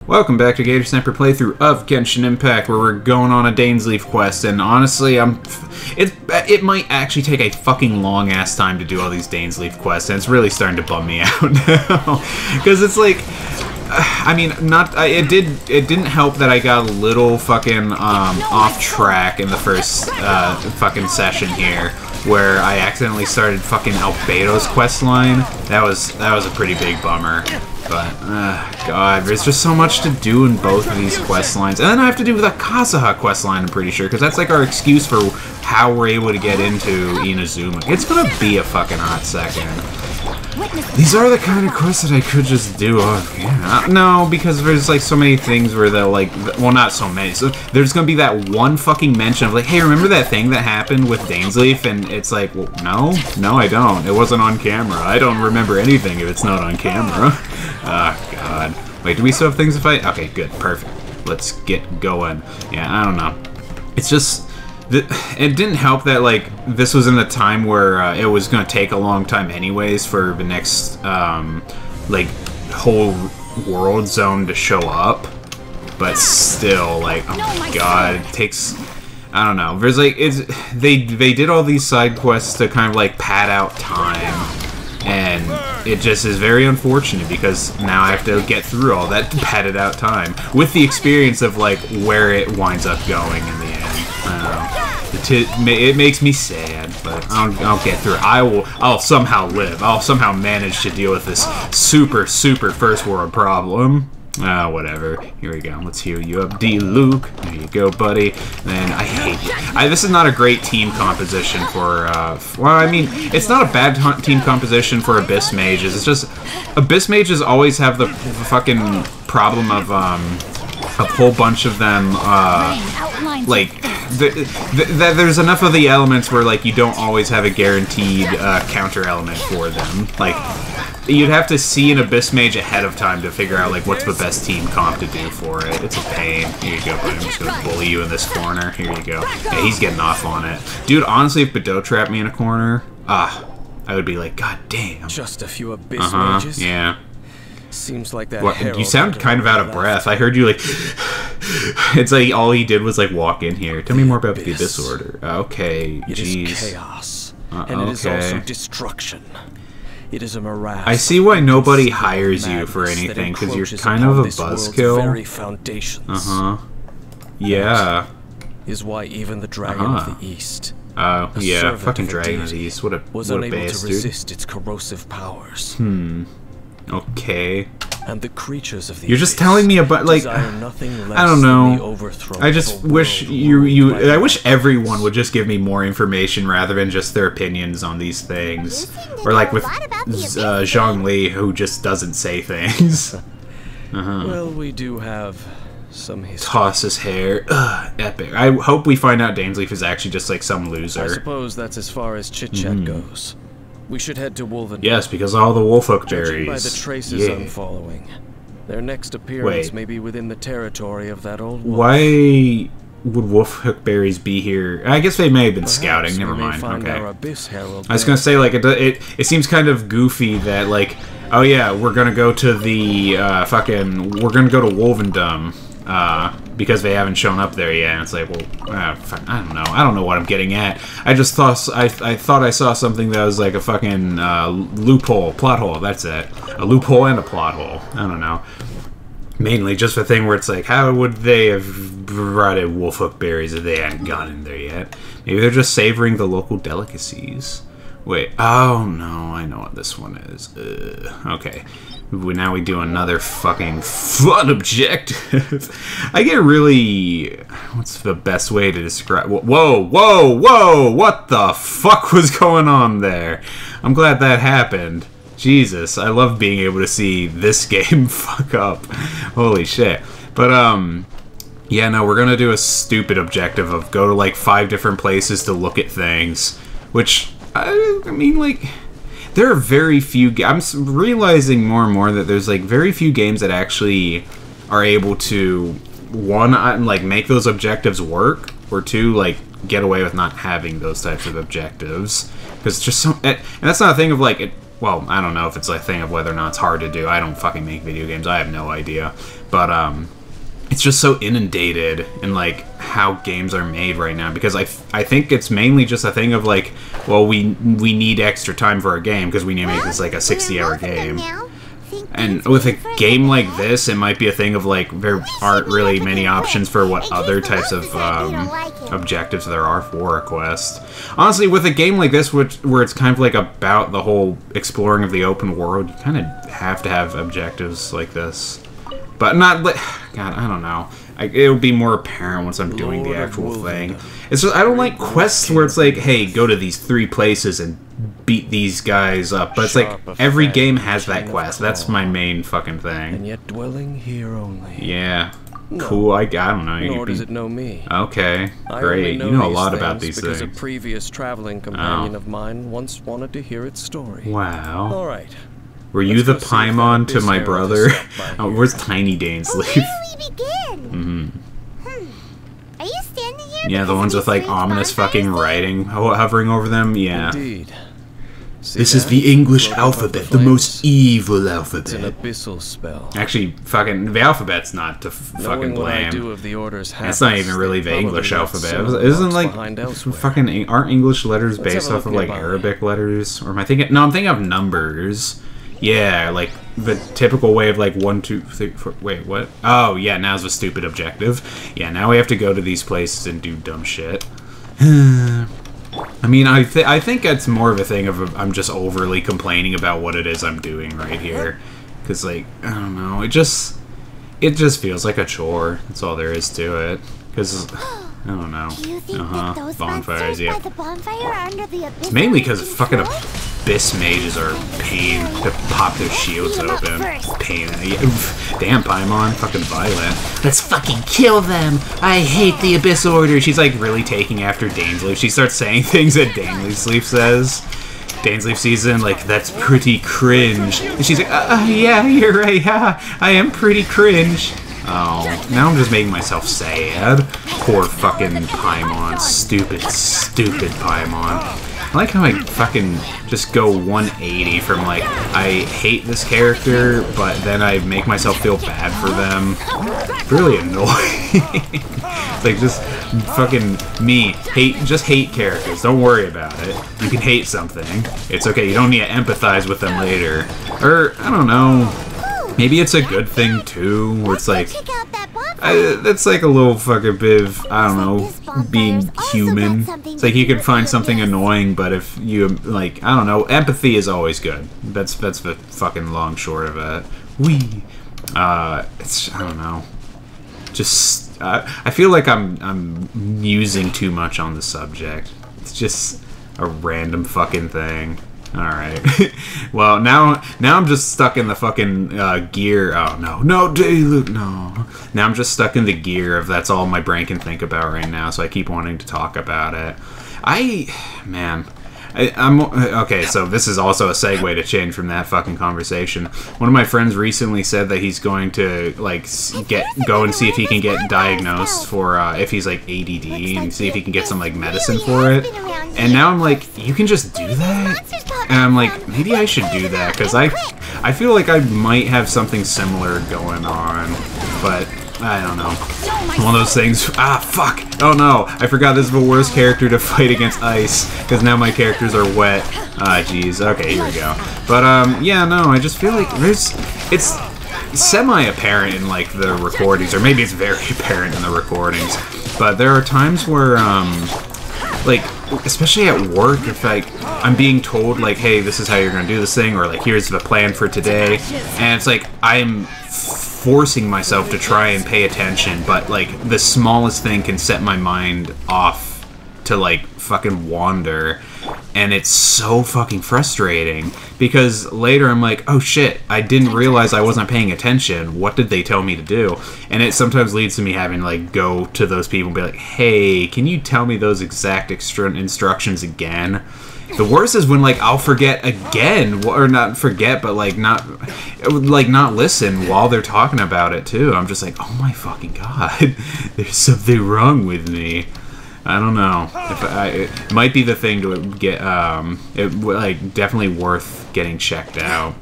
Welcome back to Gator Sniper playthrough of Genshin Impact, where we're going on a Dainsleif quest, and honestly, it might actually take a fucking long ass time to do all these Dainsleif quests, and it's really starting to bum me out now, because it's like, I mean, it didn't help that I got a little fucking off track in the first fucking session here, where I accidentally started fucking Albedo's quest line. That was a pretty big bummer. But, God, there's just so much to do in both of these quest lines. And then I have to do the Kazuha quest line, I'm pretty sure, because that's like our excuse for how we're able to get into Inazuma. It's gonna be a fucking hot second. These are the kind of quests that I could just do. No, because there's like so many things where they'll like, well, not so many. So there's gonna be that one fucking mention of like, hey, remember that thing that happened with Dainsleif? And it's like, well, no, I don't. It wasn't on camera. I don't remember anything if it's not on camera. Oh, God. Wait, do we still have things to fight? Okay, good, perfect. Let's get going. Yeah, I don't know. It's just. It didn't help that, like, this was in a time where it was going to take a long time anyways for the next, like, whole world zone to show up. But still, like, oh my god, it takes, I don't know. There's, like, they did all these side quests to kind of, like, pad out time. And it just is very unfortunate because now I have to get through all that padded out time. With the experience of, like, where it winds up going in the end. It makes me sad, but I'll get through it. I'll somehow live. I'll somehow manage to deal with this super first world problem. Whatever. Here we go. Let's heal you up, D. Luke. There you go, buddy. And I hate you. This is not a great team composition for, well, I mean, it's not a bad team composition for Abyss Mages. It's just, Abyss Mages always have the fucking problem of a whole bunch of them, like, there's enough of the elements where, like, you don't always have a guaranteed counter element for them. Like, you'd have to see an Abyss Mage ahead of time to figure out, like, what's the best team comp to do for it. It's a pain. Here you go, buddy. I'm just gonna bully you in this corner. Here you go. Yeah, he's getting off on it. Dude, honestly, if Bedeau trapped me in a corner, I would be like, god damn. Just a few Abyss Mages? Yeah. Seems like that. What, you sound kind of out of breath. I heard you, like... It's like all he did was, like, walk in here. Tell me more about the Abyss Order. Okay, jeez. It is chaos, and it is also destruction. It is a morass. I see why nobody hires you for anything, because you're kind of a buzzkill. Very foundations. Yeah. Is why even the Dragon of the East. Oh, yeah, fucking Dragon of the East. What a unable bastard. to resist its corrosive powers. Okay. And the creatures of the You're just telling me about, like, I don't know. I just wish I wish everyone would just give me more information rather than just their opinions on these things. Or like with Zhongli, who just doesn't say things. Well, we do have some history. Toss his hair. Epic. I hope we find out Dainsleif is actually just like some loser. I suppose that's as far as chit-chat goes. We should head to Wolven. Yes, because all the Wolfhook berries. By the traces I'm following. Their next appearance may be within the territory of that old wolf. Why would Wolfhook berries be here? I guess they may have been scouting. Never mind. Okay. I was gonna say, like, it seems kind of goofy that, like, oh yeah, we're gonna go to the we're gonna go to Wolvendom. Because they haven't shown up there yet, and it's like, well, I don't know what I'm getting at. I just thought I thought I saw something that was like a fucking loophole, plot hole. That's it, a loophole and a plot hole. I don't know. Mainly just the thing where it's like, how would they have brought in Wolfhook berries if they hadn't gone in there yet? Maybe they're just savoring the local delicacies. Wait, oh no, I know what this one is. Okay. Now we do another fucking fun objective. I get really... What's the best way to describe... Whoa! What the fuck was going on there? I'm glad that happened. Jesus, I love being able to see this game fuck up. Holy shit. But, yeah, no, we're gonna do a stupid objective of go to, like, 5 different places to look at things. Which, I mean, like... There are very few... I'm realizing more and more that there's, like, very few games that actually are able to, one, like, make those objectives work, or two, like, get away with not having those types of objectives. Because it's just so... And that's not a thing of, like, well, I don't know if it's a thing of whether or not it's hard to do. I don't fucking make video games. I have no idea. But, it's just so inundated in, like, how games are made right now. Because I think it's mainly just a thing of, like, well, we need extra time for a game because we need to make this, like, a 60-hour game. And with a game like this, it might be a thing of, like, there aren't really many options for what other types of objectives there are for a quest. Honestly, with a game like this, where it's kind of, like, about the whole exploring of the open world, you kind of have to have objectives like this. But not, God, I don't know. It'll be more apparent once I'm doing the actual thing. It's just, I don't like quests where it's like, hey, go to these 3 places and beat these guys up. But it's like, every game has that quest. That's my main fucking thing. And yet dwelling here only. Yeah. Cool, I don't know. Nor does it know me. Okay, great. You know a lot about these things. Because a previous traveling companion of mine once wanted to hear its story. Wow. All right. Were you the Paimon to my brother? Oh, where's Tiny Dainsleif? Where do we begin? Are you standing here? Yeah, the ones with like ominous fucking writing hovering over them. Yeah. Indeed. This is the English alphabet, the most evil alphabet. It's an abyssal spell. Actually, fucking the alphabet's not to fucking blame. It's not even really the English alphabet. Isn't like fucking aren't English letters based off of like Arabic letters? Or am I thinking? No, I'm thinking of numbers. Yeah, like the typical way of like 1, 2, 3, 4. Wait, what? Oh yeah, now's a stupid objective. Yeah, now we have to go to these places and do dumb shit. I mean, I think it's more of a thing of I'm just overly complaining about what it is I'm doing right here, because like I don't know, it just feels like a chore. That's all there is to it. Because I don't know. Bonfires, yeah. It's mainly because fucking abyss mages are a pain to pop their shields open. Pain. Damn, Paimon, fucking violent. Let's fucking kill them. I hate the Abyss Order. She's like really taking after Dainsleif. She starts saying things that Dainsleif says. Dainsleif sees him like, that's pretty cringe. And she's like, yeah, you're right. I am pretty cringe. Oh, now I'm just making myself sad. Poor fucking Paimon. Stupid, stupid Paimon. I like how I fucking just go 180 from like, I hate this character, but then I make myself feel bad for them. Really annoying. It's like just fucking me. Just hate characters. Don't worry about it. You can hate something. It's okay. You don't need to empathize with them later. Or, I don't know. Maybe it's a good thing too, where it's like, that's like a little fucking bit of, I don't know, being human. It's like you could find something annoying, but if you, like, I don't know, empathy is always good. That's the fucking long short of it. It's, I don't know, just, I feel like I'm musing too much on the subject. It's just a random fucking thing. Alright. Well, now I'm just stuck in the fucking gear. Oh, no. No, Dayloot, no. Now I'm just stuck in the gear of that's all my brain can think about right now, so I keep wanting to talk about it. I'm okay, so this is also a segue to change from that fucking conversation. One of my friends recently said that he's going to, like, go and see if he can get diagnosed for, if he's, like, ADD, and see if he can get some, like, medicine for it. And now I'm like, you can just do that? And I'm like, maybe I should do that, because I feel like I might have something similar going on, but I don't know. One of those things. Ah, fuck! Oh no, I forgot this is the worst character to fight against ice, because now my characters are wet. Ah, jeez. Okay, here we go. But, yeah, no, I just feel like it's semi-apparent in, like, the recordings, or maybe it's very apparent in the recordings, but there are times where, like, especially at work, if, like, I'm being told, like, hey, this is how you're gonna do this thing, or, like, here's the plan for today, and it's like, I'm forcing myself to try and pay attention, but, like, the smallest thing can set my mind off to, like, fucking wander, and it's so fucking frustrating, because later I'm like, oh shit, I didn't realize I wasn't paying attention, what did they tell me to do? And it sometimes leads to me having to, like, go to those people and be like, hey, can you tell me those exact instructions again? The worst is when, like, I'll forget again, or not forget, but, like, not listen while they're talking about it, too. I'm just like, oh my fucking god, there's something wrong with me. I don't know. It might be the thing to get, like, definitely worth getting checked out.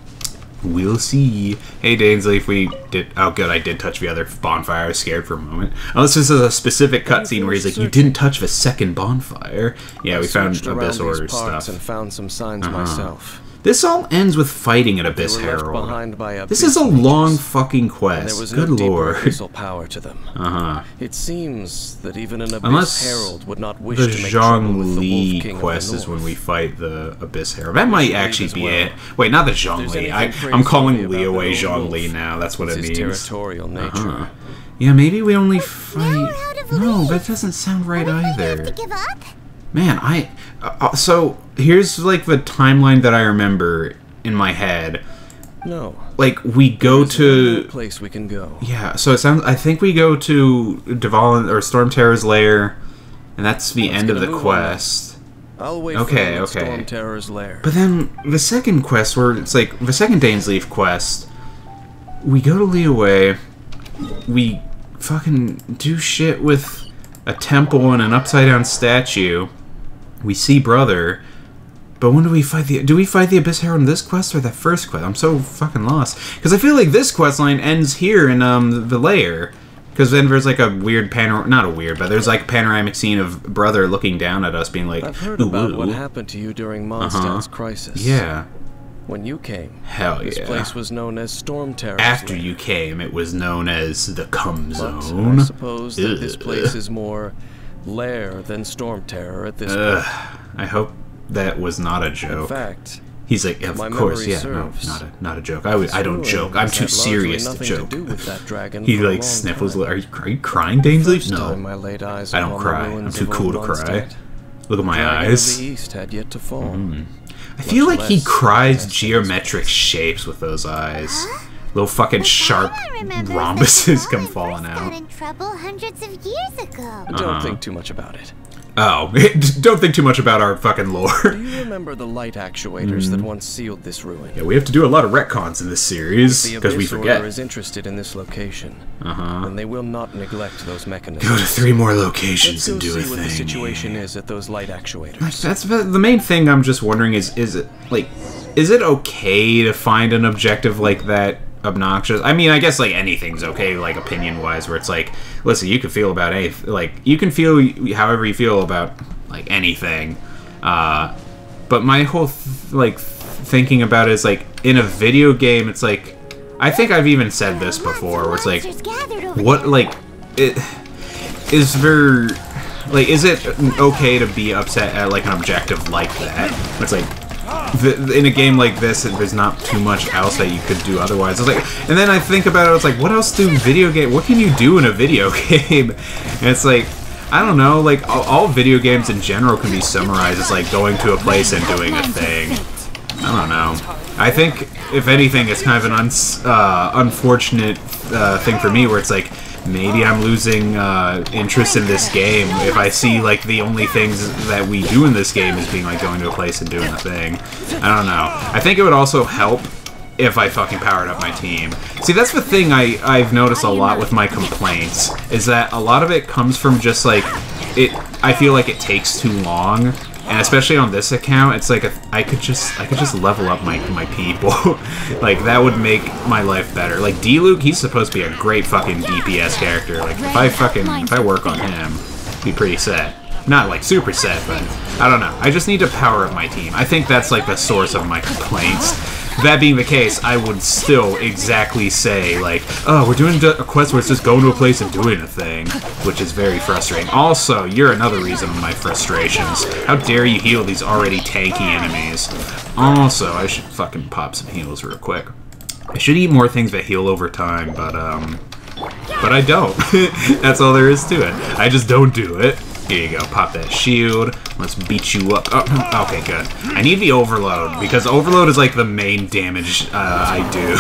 We'll see. Hey, Dainsleif, we did... Oh, good, I did touch the other bonfire. I was scared for a moment. Unless this is a specific cutscene where he's like, you didn't touch the second bonfire. Yeah, we found Abyss Order stuff. And found some signs myself. This all ends with fighting at Abyss Herald. This is a long fucking quest. Good lord. Power to them. It seems that even an Abyss Herald would not wish the to make trouble with the Zhongli Wolf King quest is when we fight the Abyss Herald. That might actually be it. Wait, not the Zhongli. I'm calling Liyue Zhongli now. That's what it means. Territorial nature. Yeah, maybe we only fight... No, that doesn't sound right either. Man, so here's like the timeline that I remember in my head. No. Like we go to place we can go. Yeah, so it sounds. I think we go to Dvalin or Storm Terror's lair, and that's the end of the quest. I'll wait for Storm Terror's lair. But then the second quest, where it's like the second Dainsleif quest, we go to Liyue, we fucking do shit with a temple and an upside down statue. We see Brother, but when do we fight the... Do we fight the Abyss Herald in this quest or the first quest? I'm so fucking lost. Because I feel like this quest line ends here in the lair. Because then there's like a weird not a weird, but there's like a panoramic scene of Brother looking down at us being like, I've heard about what happened to you during Mondstadt's crisis. Yeah. When you came, this place was known as Storm Terror's After lair. you came, it was known as the Cum But Zone. I suppose that this place is more lair than Storm Terror at this point. I hope that was not a joke. In fact, he's like, of course, yeah, no, not a joke. I don't joke. I'm too serious to joke. He like sniffles. Are you crying, Dainsleif? No, I don't cry. I'm too cool to cry. Look at my eyes. I feel like he cries geometric shapes with those eyes. Little fucking sharp rhombuses come falling out. In trouble hundreds of years ago. Don't think too much about it. Oh, don't think too much about our fucking lore. Do you remember the light actuators that once sealed this ruin? Yeah, we have to do a lot of retcons in this series, because we forget. If the Abyss Order is interested in this location, then they will not neglect those mechanisms. Go to 3 more locations and do a thing. Let's go see what the situation is at those light actuators. Like, that's the main thing I'm just wondering is it okay to find an objective like that obnoxious? I mean, I guess like anything's okay, like opinion-wise, where it's like, listen, you can feel about anything, like you can feel however you feel about like anything, but my whole thinking about it is like in a video game, it's like, I think I've even said this before, where it's like, what, like, is there, like, is it okay to be upset at like an objective like that? It's like, in a game like this, there's not too much else that you could do otherwise. It's like, and then I think about it, it's like, what else do what can you do in a video game? And it's like, I don't know, like, all video games in general can be summarized as like going to a place and doing a thing. I don't know. I think, if anything, it's kind of an unfortunate thing for me, where it's like, maybe I'm losing interest in this game if I see like the only things that we do in this game is being like going to a place and doing a thing. I don't know. I think it would also help if I fucking powered up my team. See, that's the thing I've noticed a lot with my complaints, is that a lot of it comes from just like, I feel like it takes too long. And especially on this account, it's like I could just level up my people. Like, that would make my life better. Like D-Luke, he's supposed to be a great fucking DPS character. Like if I work on him, be pretty set. Not like super set, but I don't know. I just need to power up my team. I think that's like the source of my complaints. That being the case, I would still exactly say, like, oh, we're doing a quest where it's just going to a place and doing a thing, which is very frustrating. Also, you're another reason of my frustrations. How dare you heal these already tanky enemies? Also, I should fucking pop some heals real quick. I should eat more things that heal over time, but I don't. That's all there is to it. I just don't do it. Here you go, pop that shield. Let's beat you up. Oh, okay, good. I need the overload, because overload is like the main damage I do.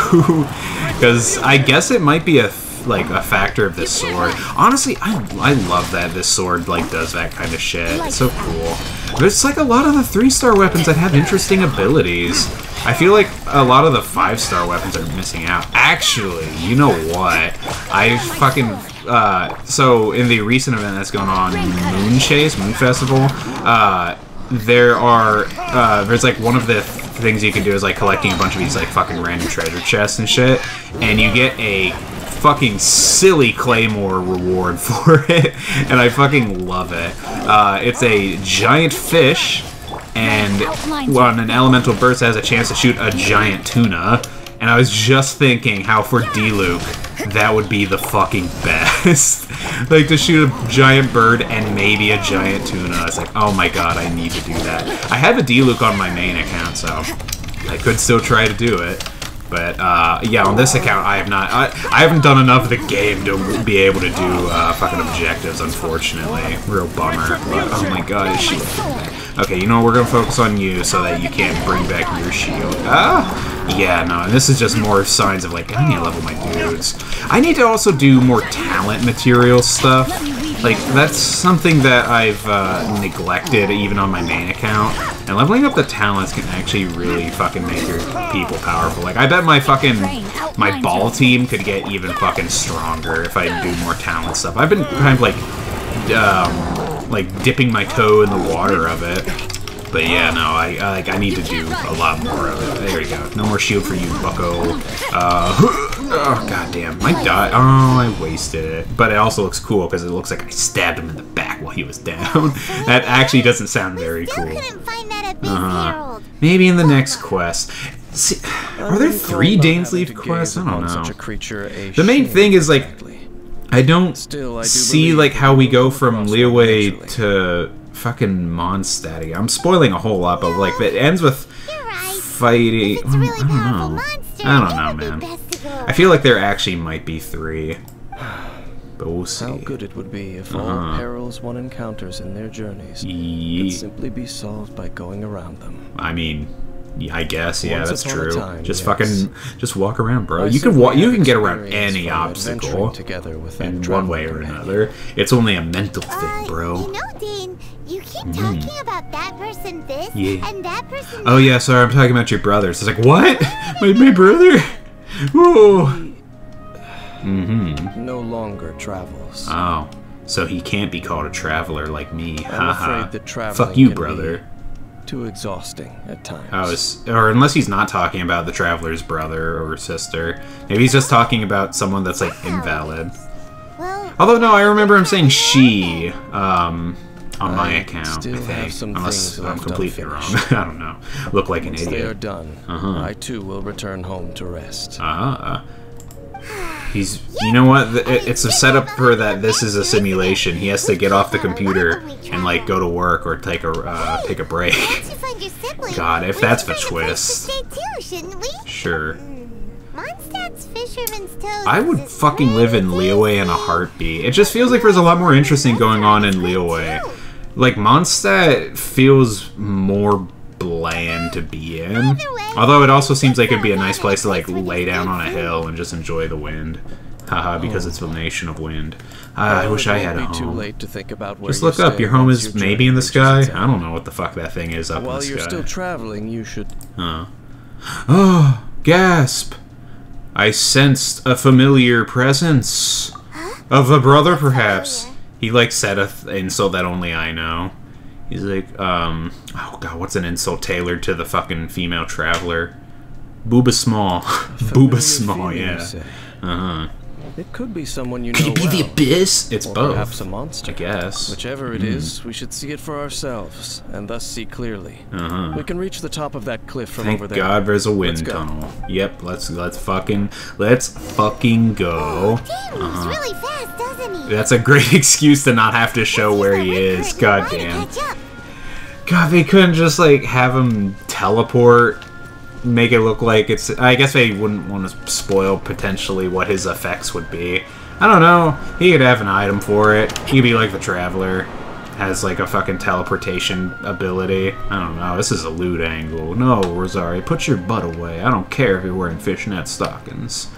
Because I guess it might be a factor of this sword. Honestly, I love that this sword like does that kind of shit. It's so cool. There's like a lot of the 3-star weapons that have interesting abilities. I feel like a lot of the 5-star weapons are missing out. Actually, you know what? I fucking... so, in the recent event that's going on, Moon Festival, there's like one of the things you can do is like collecting a bunch of these like fucking random treasure chests and shit, and you get a fucking silly claymore reward for it, and I fucking love it. It's a giant fish, and on an elemental burst it has a chance to shoot a giant tuna, and I was just thinking how for D-Luke that would be the fucking best. Like, to shoot a giant bird and maybe a giant tuna. It's like, oh my god, I need to do that. I have a D-Luke on my main account, so I could still try to do it. But, yeah, on this account, I have not... I haven't done enough of the game to be able to do fucking objectives, unfortunately. Real bummer. But, oh my god, his shield. Okay, you know what? We're gonna focus on you so that you can't bring back your shield. Yeah, no, and this is just more signs of, like, I need to level my dudes. I need to also do more talent material stuff. Like, that's something that I've neglected even on my main account. And leveling up the talents can actually really fucking make your people powerful. Like, I bet my ball team could get even fucking stronger if I do more talent stuff. I've been kind of like dipping my toe in the water of it. But yeah, no, I need to do a lot more of it. There you go. No more shield for you, bucko. Oh, goddamn. I died. Oh, I wasted it. But it also looks cool because it looks like I stabbed him in the back while he was down. That actually doesn't sound very cool. Maybe in the next quest. See, are there 3 Dainsleif quests? I don't know. The main thing is, like, I don't see, like, how we go from Liyue to fucking Mondstadt again. I'm spoiling a whole lot, but, like, it ends with fighting... I don't know, man. I feel like there actually might be 3. But we'll see. How good it would be if all perils one encounters in their journeys could simply be solved by going around them. I mean... I guess, yeah, that's true. Just fucking, just walk around, bro. You can walk. You can get around any obstacle in one way or another. It's only a mental thing, bro. You know, Dane, you keep talking about that person this and that person. Oh yeah, sorry, I'm talking about your brothers. It's like, what? my brother? Whoa. No longer travels. Oh, so he can't be called a traveler like me. I'm afraid that traveling Fuck you, brother. Too exhausting at times. Oh, or unless he's not talking about the traveler's brother or sister. Maybe he's just talking about someone that's, like, invalid. Although, no, I remember him saying she, on my account, I think. Unless I'm completely wrong. I don't know. Look like an idiot. Once they are done, I too will return home to rest. You know what? It's a setup for that. This is a simulation. He has to get off the computer and like go to work or take a break. God, if that's the twist. Sure. I would fucking live in Liyue in a heartbeat. It just feels like there's a lot more interesting going on in Liyue. Like Mondstadt feels more bland to be in. Although it also seems like it'd be a nice place to like lay down on a hill and just enjoy the wind. Haha, because it's the nation of wind. I wish I had a home. Too late to think about where just look up. Your home is maybe in the sky? I don't know what the fuck that thing is up in the sky. While you're still traveling, you should... Oh, gasp! I sensed a familiar presence. Of a brother, perhaps. He like said an insult that only I know. He's like, oh god, what's an insult tailored to the fucking female traveler? Booba small. Booba small, yeah. It could be someone you know. Could it be the Abyss? It's both. Perhaps a monster. I guess. Whichever it is, we should see it for ourselves, and thus see clearly. We can reach the top of that cliff from over there. Thank God there's a wind tunnel. Yep, let's fucking go. He's really fast, doesn't he? That's a great excuse to not have to show where he is. God damn. God, they couldn't just like have him teleport. Make it look like it's... I guess they wouldn't want to spoil potentially what his effects would be. I don't know. He could have an item for it. He could be like the Traveler. Has like a fucking teleportation ability. I don't know. This is a loot angle. No, Rosario, put your butt away. I don't care if you're wearing fishnet stockings.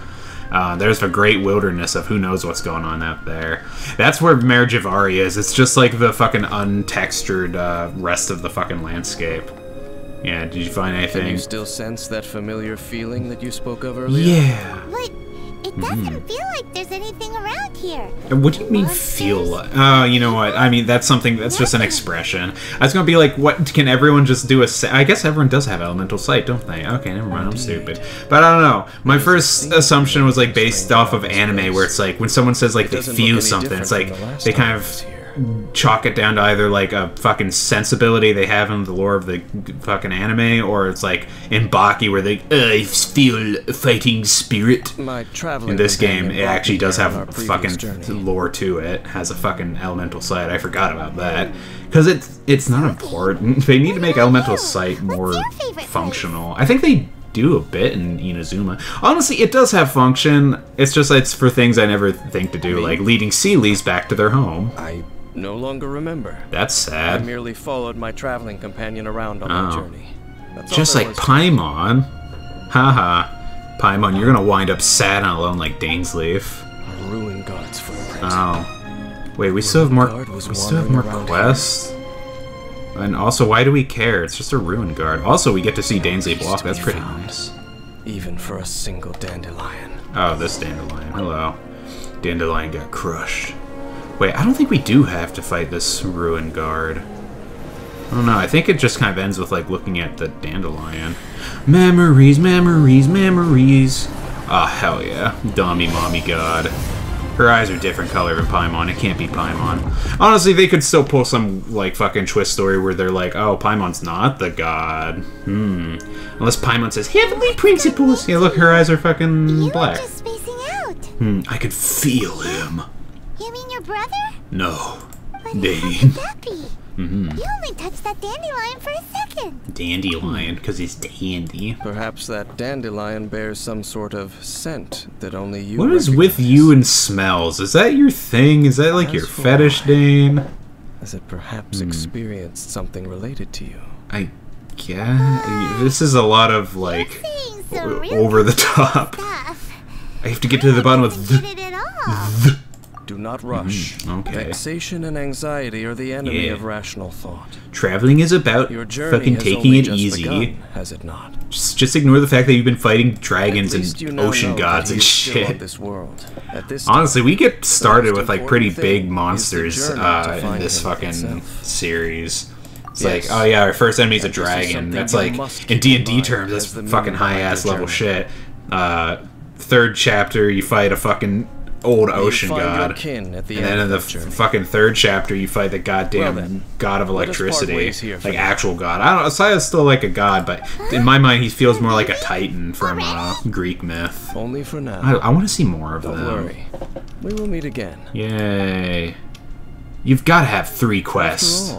There's a great wilderness of who knows what's going on out there. That's where Merijavari is. It's just like the fucking untextured rest of the fucking landscape. Yeah, did you find anything? Can you still sense that familiar feeling that you spoke of earlier? Yeah. But it doesn't feel like there's anything around here. What do you mean feel like? Oh, you know what? I mean, that's something, that's just an expression. I was gonna be like, what, can everyone just do a, I guess everyone does have elemental sight, don't they? Okay, never mind, I'm stupid. But I don't know. My first assumption was like based off of anime, where it's like, when someone says like they feel something, it's like, they kind of chalk it down to either like a fucking sensibility they have in the lore of the fucking anime, or it's like in Baki where they feel a fighting spirit. In this game, it actually does have fucking lore to it. Has a fucking elemental sight. I forgot about that because it's not important. They need to make elemental sight more functional. I think they do a bit in Inazuma. Honestly, it does have function. It's just it's for things I never think to do, like leading Sealies back to their home. I no longer remember. That's sad. I merely followed my traveling companion around on my journey. That's just like Paimon. Haha. Paimon, you're gonna wind up sad and alone like Dainsleif. Ruin Guard's footprint. Oh. Wait, we still have more quests? And also, why do we care? It's just a Ruin Guard. Also, we get to see Dainsleif walk. That's pretty nice. Even for a single dandelion. Oh, this dandelion. Hello. Dandelion got crushed. Wait, I don't think we do have to fight this Ruin Guard. I don't know. I think it just kind of ends with, like, looking at the dandelion. Memories, memories, memories. Ah, oh, hell yeah. Dummy mommy god. Her eyes are different color than Paimon. It can't be Paimon. Honestly, they could still pull some, like, fucking twist story where they're like, oh, Paimon's not the god. Unless Paimon says, heavenly principles. Yeah, look, her eyes are fucking black. Just spacing out. I could feel him. You mean your brother? No. But Dane. how could that be? You only touched that dandelion for a second. Dandelion, because he's dandy. Perhaps that dandelion bears some sort of scent that only you What is with you and smells? Is that your thing? Is that like your fetish, Dane? Has it perhaps experienced something related to you? I guess. This is a lot of, like, over the top. Stuff. I have to get to the bottom of Get it at all. Do not rush. Okay. Vexation and anxiety are the enemy of rational thought. Traveling is about Your journey fucking has taking only it just easy. begun, has it not? Just ignore the fact that you've been fighting dragons and ocean know gods that and he is still shit. on this world. At this Honestly, we get started most with like pretty important big thing monsters is the journey to in find this him fucking itself. series. It's Yes. like, oh yeah, our first enemy's a And this is dragon. something That's you like, must in keep in D&D mind terms, that's as the fucking meaning behind high-ass your level journey. shit. Third chapter, you fight a fucking old ocean find your god. kin at the And then end in the of that journey. fucking third chapter, you fight the goddamn Well then, god of let us part electricity. ways here for Like now. actual god. I don't know, Saya's still like a god, but in my mind, he feels more like a titan from Greek myth. Only for now. I want to see more of Don't them. worry. We will meet again. Yay. You've got to have 3 quests.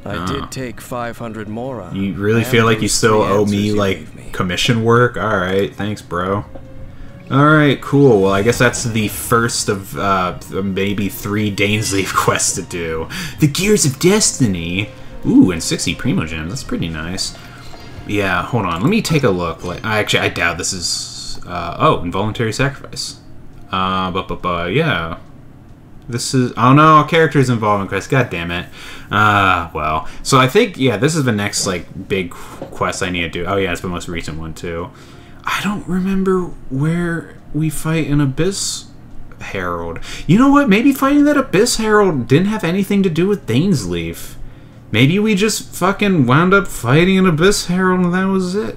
After all, I did take 500 mora. You really and feel like you those still 3 owe answers me, you like, gave me. commission work? Alright, thanks, bro. Alright, cool. Well, I guess that's the first of maybe 3 Dainsleif quests to do. The Gears of Destiny. Ooh, and 60 Primogems. That's pretty nice. Yeah, hold on. Let me take a look. Like, actually, I doubt this is... oh, Involuntary Sacrifice. Yeah. This is... Oh, no, characters involved in quest. God damn it. Well. So I think, yeah, this is the next, like, big quest I need to do. Oh, yeah, it's the most recent one, too. I don't remember where we fight an Abyss Herald. You know what? Maybe fighting that Abyss Herald didn't have anything to do with Dainsleif. Maybe we just fucking wound up fighting an Abyss Herald and that was it.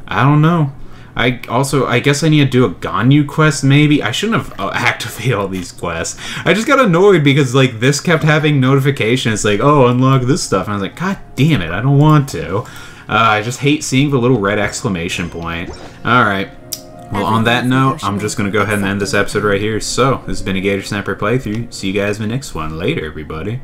I don't know. I guess I need to do a Ganyu quest, maybe? I shouldn't have activated all these quests. I just got annoyed because, like, this kept having notifications, like, oh, unlock this stuff. And I was like, god damn it, I don't want to. I just hate seeing the little red exclamation point. Alright. Well, on that note, I'm just going to go ahead and end this episode right here. So, this has been a Gator Sniper playthrough. See you guys in the next one. Later, everybody.